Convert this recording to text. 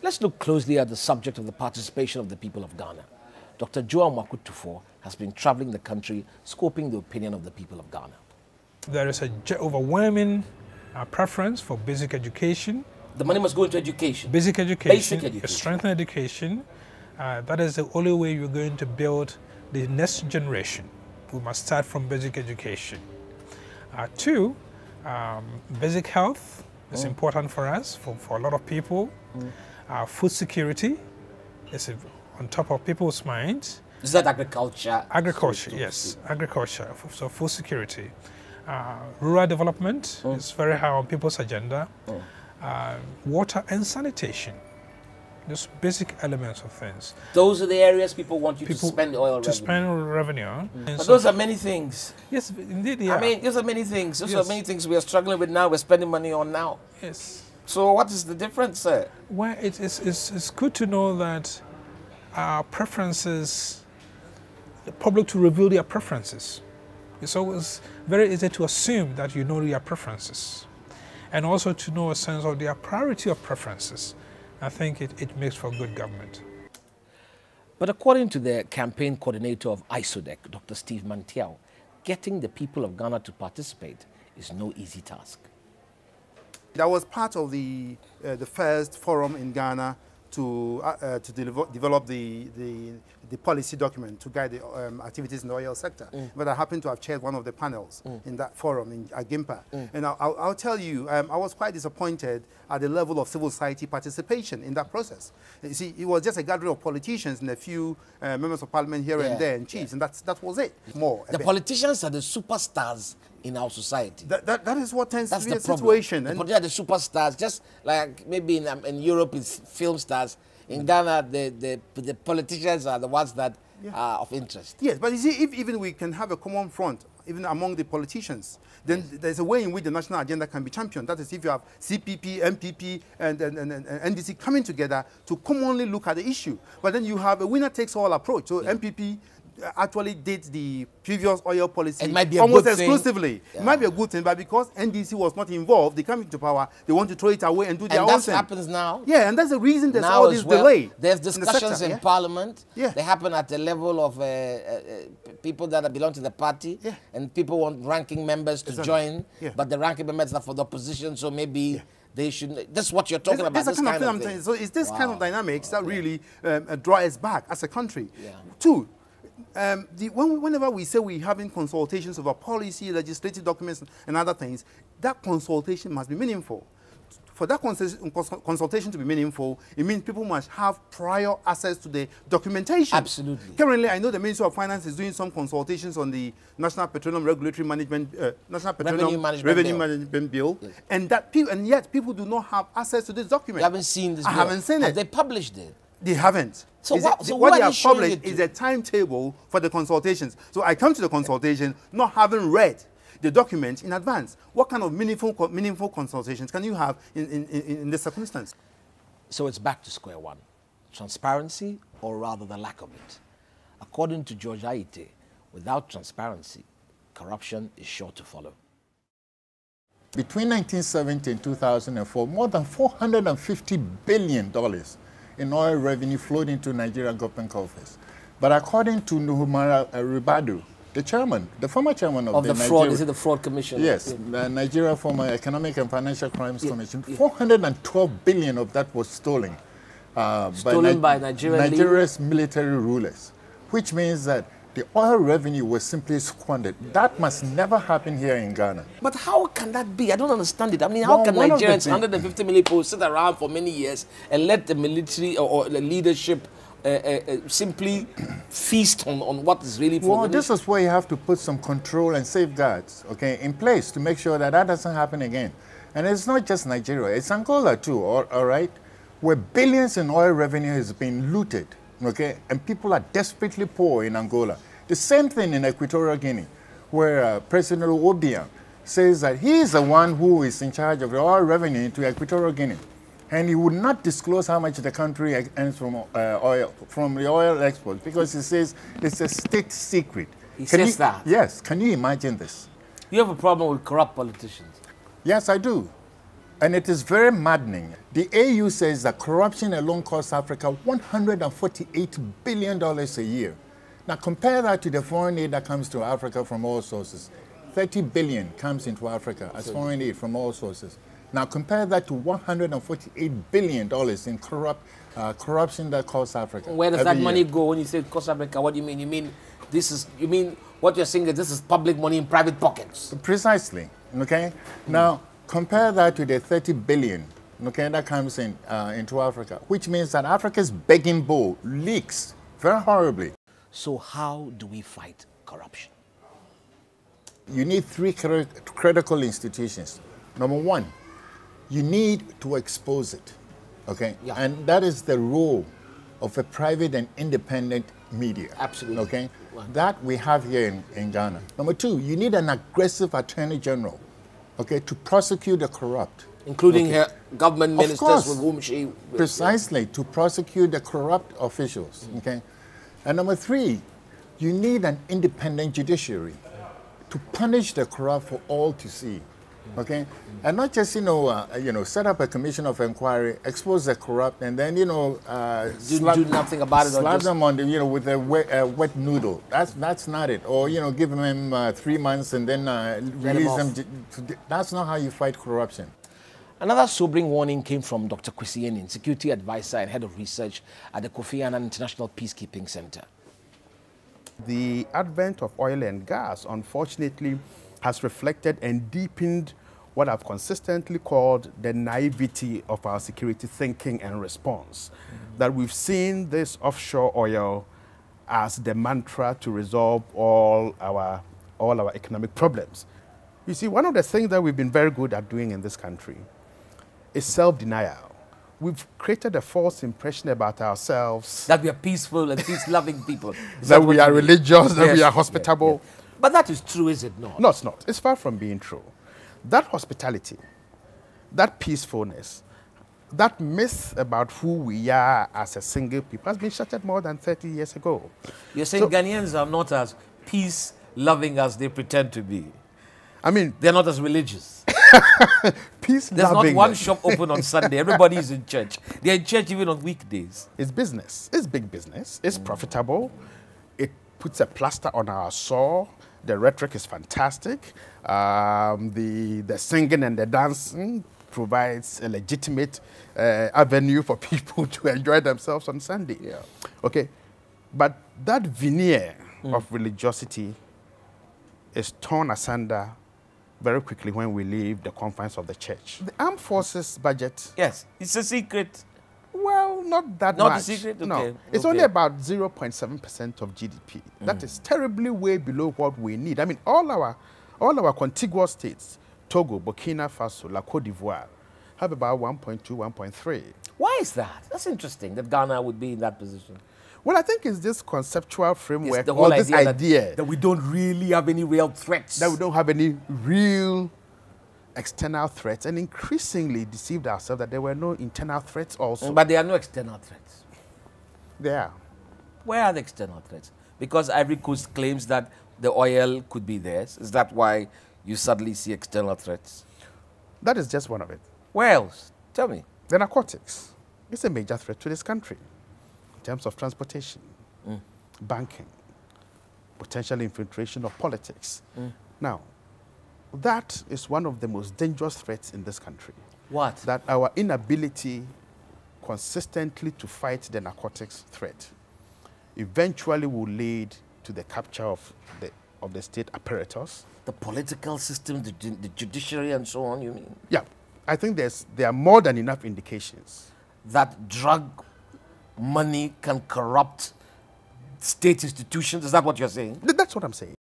Let's look closely at the subject of the participation of the people of Ghana. Dr. Joa Mwaku Tufo has been traveling the country, scoping the opinion of the people of Ghana. There is an overwhelming preference for basic education. The money must go into education. Basic education. Basic education. Strengthen education. That is the only way you're going to build the next generation. We must start from basic education. Two, basic health is important for us, for a lot of people. Food security is on top of people's minds. Is that agriculture? Agriculture, yes. Agriculture, so food security. Rural development is very high on people's agenda. Water and sanitation. Those basic elements of things. Those are the areas people want you to spend oil revenue. To spend revenue. But so those are many things. Yes, indeed, yeah. I mean, those are many things. Those are many things we are struggling with now, we're spending money on now. Yes. So what is the difference, sir? Well, it's good to know that our preferences, the public to reveal their preferences. It's always very easy to assume that you know your preferences. And also to know a sense of their priority of preferences. I think it makes for good government. But according to the campaign coordinator of ISODEC, Dr. Steve Mantiao, getting the people of Ghana to participate is no easy task. That was part of the first forum in Ghana to develop the policy document to guide the activities in the oil sector. But I happened to have chaired one of the panels in that forum in Agimpa. And I'll tell you, I was quite disappointed at the level of civil society participation in that process. You see, it was just a gathering of politicians and a few members of parliament here and there and chiefs, and that was it. The politicians are the superstars in our society. That is what tends to be the situation. The politicians are the superstars, just like maybe in Europe it's film stars. In Ghana, the politicians are the ones that are of interest. Yes, but you see, if even we can have a common front, even among the politicians, then there's a way in which the national agenda can be championed. That is, if you have CPP, MPP, and NDC coming together to commonly look at the issue. But then you have a winner-takes-all approach. So MPP actually did the previous oil policy almost exclusively. It might be a good thing, but because NDC was not involved, they come into power, they want to throw it away and do their own thing. And that happens now. Yeah, and that's the reason there's all this delay. There's discussions in Parliament. Yeah. They happen at the level of people that belong to the party, and people want ranking members to join, but the ranking members are for the opposition, so maybe they shouldn't. That's what you're talking about. This kind of thing. So it's this kind of dynamics that really draw us back as a country. Two, whenever we say we're having consultations over policy, legislative documents, and other things, that consultation must be meaningful. For that consultation to be meaningful, it means people must have prior access to the documentation. Absolutely. Currently, I know the Ministry of Finance is doing some consultations on the National Petroleum Regulatory Management, Revenue Management Bill, and yet people do not have access to this document. You haven't seen this. I haven't seen it. Have they published it? They haven't. So what they have published is a timetable for the consultations. So I come to the consultation not having read the document in advance. What kind of meaningful consultations can you have in this circumstance? So it's back to square one. Transparency, or rather the lack of it. According to George Aite, without transparency, corruption is sure to follow. Between 1970 and 2004, more than $450 billion in oil revenue flowed into Nigerian government coffers. But according to Nuhumara Ribadu, the former chairman of the fraud, is it the Fraud Commission? Yes, the Nigeria former Economic and Financial Crimes Commission. 412 billion of that was stolen. By Nigeria's military rulers, which means that the oil revenue was simply squandered. That must never happen here in Ghana. But how can that be? I don't understand it. I mean, how can Nigerians, 150 million people, sit around for many years and let the military or the leadership simply feast on what is really for the this is where you have to put some control and safeguards, in place to make sure that that doesn't happen again. And it's not just Nigeria, it's Angola too, all right, where billions in oil revenue has been looted, and people are desperately poor in Angola. The same thing in Equatorial Guinea, where President Obiang says that he is the one who is in charge of the oil revenue into Equatorial Guinea. And he would not disclose how much the country earns from the oil exports because he says it's a state secret. He says that? Yes. Can you imagine this? You have a problem with corrupt politicians? Yes, I do. And it is very maddening. The AU says that corruption alone costs Africa $148 billion a year. Now compare that to the foreign aid that comes to Africa from all sources. 30 billion comes into Africa as foreign aid from all sources. Now compare that to $148 billion in corruption that costs Africa. Where does that money go when you say cost Africa? What do you mean? You mean what you're saying is this is public money in private pockets? Precisely. Okay. Now compare that to the 30 billion. Okay, that comes in into Africa, which means that Africa's begging bowl leaks very horribly. So how do we fight corruption? You need three critical institutions. Number one, you need to expose it, okay? Yeah. And that is the role of a private and independent media. Absolutely. Okay? Wow. That we have here in Ghana. Number two, you need an aggressive attorney general, okay, to prosecute the corrupt. Including her government ministers course. with whom she... Precisely, to prosecute the corrupt officials, okay? And number three, you need an independent judiciary to punish the corrupt for all to see, okay? And not just, set up a commission of inquiry, expose the corrupt, and then, do nothing about it. Slap them on the, with a wet noodle. That's not it. Or, give them 3 months and then release them. That's not how you fight corruption. Another sobering warning came from Dr. Kwesi Enin, Security Advisor and Head of Research at the Kofi Annan International Peacekeeping Center. The advent of oil and gas, unfortunately, has reflected and deepened what I've consistently called the naivety of our security thinking and response. That we've seen this offshore oil as the mantra to resolve all our economic problems. You see, one of the things that we've been very good at doing in this country is self-denial. We've created a false impression about ourselves. That we are peaceful and peace-loving people. That we are religious, that we are hospitable. Yes. But that is true, is it not? No, it's not. It's far from being true. That hospitality, that peacefulness, that myth about who we are as a single people has been shattered more than 30 years ago. You're saying Ghanaians are not as peace-loving as they pretend to be? I mean... They're not as religious. Peace There's not one shop open on Sunday. Everybody is in church. They're in church even on weekdays. It's business. It's big business. It's profitable. It puts a plaster on our sore. The rhetoric is fantastic. The singing and the dancing provides a legitimate avenue for people to enjoy themselves on Sunday. Yeah. Okay. But that veneer of religiosity is torn asunder very quickly when we leave the confines of the church. The armed forces budget... Yes, it's a secret. Well, not that much. Not a secret? Okay. No, it's only about 0.7% of GDP. That is terribly way below what we need. I mean, all our contiguous states, Togo, Burkina Faso, La Côte d'Ivoire, have about 1.2, 1.3. Why is that? That's interesting that Ghana would be in that position. Well, I think it's this conceptual framework, it's the whole this idea that we don't really have any real threats. That we don't have any real external threats, and increasingly deceived ourselves that there were no internal threats also. But there are no external threats. There are. Where are the external threats? Because Ivory Coast claims that the oil could be theirs. Is that why you suddenly see external threats? That is just one of it. Where else? Tell me. The narcotics. It's a major threat to this country in terms of transportation, banking, potential infiltration of politics. Now, that is one of the most dangerous threats in this country. What? That our inability consistently to fight the narcotics threat eventually will lead to the capture of the state apparatus. The political system, the judiciary and so on, you mean? Yeah. I think there are more than enough indications. That drug money can corrupt state institutions? Is that what you're saying? That's what I'm saying.